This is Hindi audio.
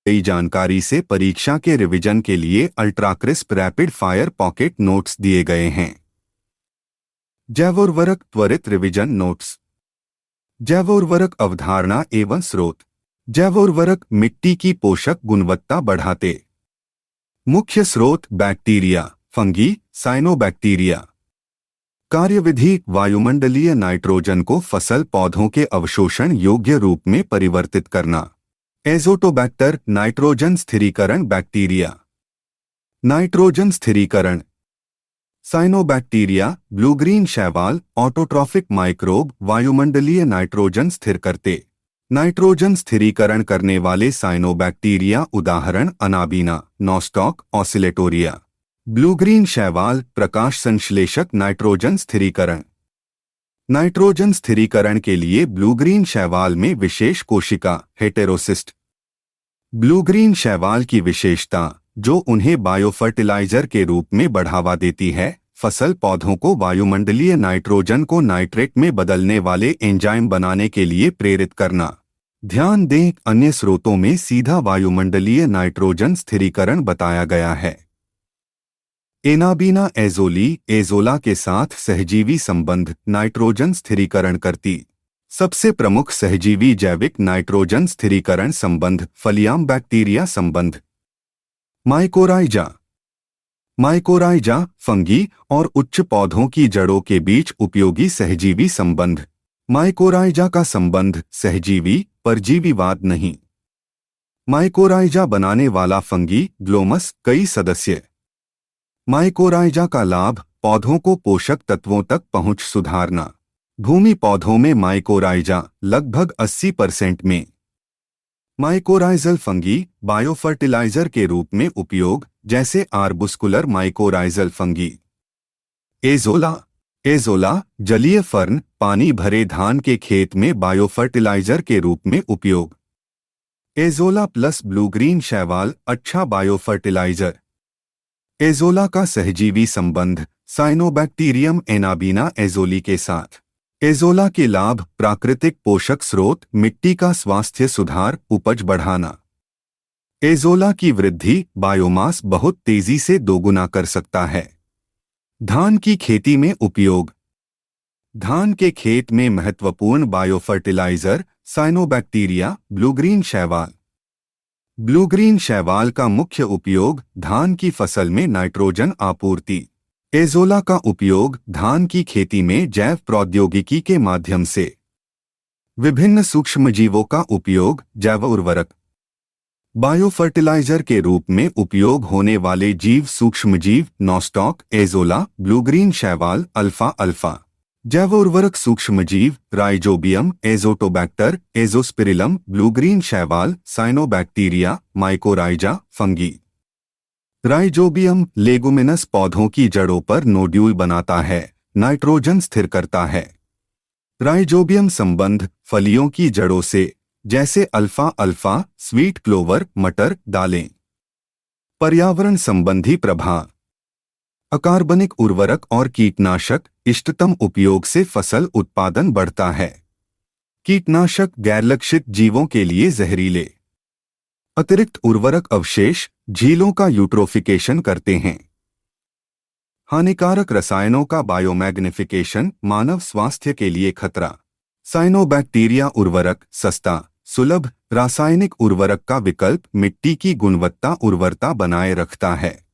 कई जानकारी से परीक्षा के रिवीजन के लिए अल्ट्राक्रिस्प रैपिड फायर पॉकेट नोट्स दिए गए हैं। जैव उर्वरक त्वरित रिवीजन नोट्स। जैव उर्वरक अवधारणा एवं स्रोत। जैव उर्वरक मिट्टी की पोषक गुणवत्ता बढ़ाते। मुख्य स्रोत बैक्टीरिया, फंगी, साइनोबैक्टीरिया। कार्यविधि वायुमंडलीय नाइट्रोजन को फसल पौधों के अवशोषण योग्य रूप में परिवर्तित करना। एजोटोबैक्टर नाइट्रोजन स्थिरीकरण बैक्टीरिया। नाइट्रोजन स्थिरीकरण। साइनोबैक्टीरिया ब्लू ग्रीन शैवाल ऑटोट्रॉफिक माइक्रोब वायुमंडलीय नाइट्रोजन स्थिर करते। नाइट्रोजन स्थिरीकरण करने वाले साइनोबैक्टीरिया उदाहरण अनाबीना, नॉस्टॉक, ऑसिलेटोरिया। ब्लू ग्रीन शैवाल प्रकाश संश्लेषक नाइट्रोजन स्थिरीकरण। नाइट्रोजन स्थिरीकरण के लिए ब्लू ग्रीन शैवाल में विशेष कोशिका हेटेरोसिस्ट। ब्लू ग्रीन शैवाल की विशेषता जो उन्हें बायोफर्टिलाइजर के रूप में बढ़ावा देती है, फसल पौधों को वायुमंडलीय नाइट्रोजन को नाइट्रेट में बदलने वाले एंजाइम बनाने के लिए प्रेरित करना। ध्यान दें, अन्य स्रोतों में सीधा वायुमंडलीय नाइट्रोजन स्थिरीकरण बताया गया है। एनाबीना एजोली एजोला के साथ सहजीवी संबंध नाइट्रोजन स्थिरीकरण करती। सबसे प्रमुख सहजीवी जैविक नाइट्रोजन स्थिरीकरण संबंध फलियाम बैक्टीरिया संबंध। माइकोराइजा। माइकोराइजा फंगी और उच्च पौधों की जड़ों के बीच उपयोगी सहजीवी संबंध। माइकोराइजा का संबंध सहजीवी परजीवीवाद नहीं। माइकोराइजा बनाने वाला फंगी ग्लोमस कई सदस्य। माइकोराइजा का लाभ पौधों को पोषक तत्वों तक पहुंच सुधारना। भूमि पौधों में माइकोराइजा लगभग 80% में। माइकोराइजल फंगी बायोफर्टिलाइजर के रूप में उपयोग, जैसे आर्बुस्कुलर माइकोराइजल फंगी। एजोला। एजोला जलीय फर्न पानी भरे धान के खेत में बायोफर्टिलाइजर के रूप में उपयोग। एजोला प्लस ब्लू ग्रीन शैवाल अच्छा बायोफर्टिलाइजर। एजोला का सहजीवी संबंध साइनोबैक्टीरियम एनाबीना एजोली के साथ। एजोला के लाभ प्राकृतिक पोषक स्रोत, मिट्टी का स्वास्थ्य सुधार, उपज बढ़ाना। एजोला की वृद्धि बायोमास बहुत तेजी से दोगुना कर सकता है। धान की खेती में उपयोग। धान के खेत में महत्वपूर्ण बायोफर्टिलाइजर साइनोबैक्टीरिया ब्लू ग्रीन शैवाल। ब्लू ग्रीन शैवाल का मुख्य उपयोग धान की फसल में नाइट्रोजन आपूर्ति। एजोला का उपयोग धान की खेती में जैव प्रौद्योगिकी के माध्यम से। विभिन्न सूक्ष्मजीवों का उपयोग जैव उर्वरक। बायोफर्टिलाइजर के रूप में उपयोग होने वाले जीव सूक्ष्मजीव नॉस्टॉक, एजोला, ब्लू ग्रीन शैवाल, अल्फा अल्फा। जैव उर्वरक सूक्ष्मजीव Rhizobium, Azotobacter, Azospirillum, blue green शैवाल, cyanobacteria, mycorrhiza, fungi. Rhizobium leguminous पौधों की जड़ों पर नोड्यूल बनाता है, नाइट्रोजन स्थिर करता है। राइजोबियम संबंध फलियों की जड़ों से, जैसे अल्फा अल्फा, स्वीट क्लोवर, मटर, दालें। पर्यावरण संबंधी प्रभाव। अकार्बनिक उर्वरक और कीटनाशक इष्टतम उपयोग से फसल उत्पादन बढ़ता है। कीटनाशक गैरलक्षित जीवों के लिए जहरीले। अतिरिक्त उर्वरक अवशेष झीलों का यूट्रोफिकेशन करते हैं। हानिकारक रसायनों का बायोमैग्निफिकेशन मानव स्वास्थ्य के लिए खतरा। साइनोबैक्टीरिया उर्वरक सस्ता, सुलभ रासायनिक उर्वरक का विकल्प मिट्टी की गुणवत्ता उर्वरता बनाए रखता है।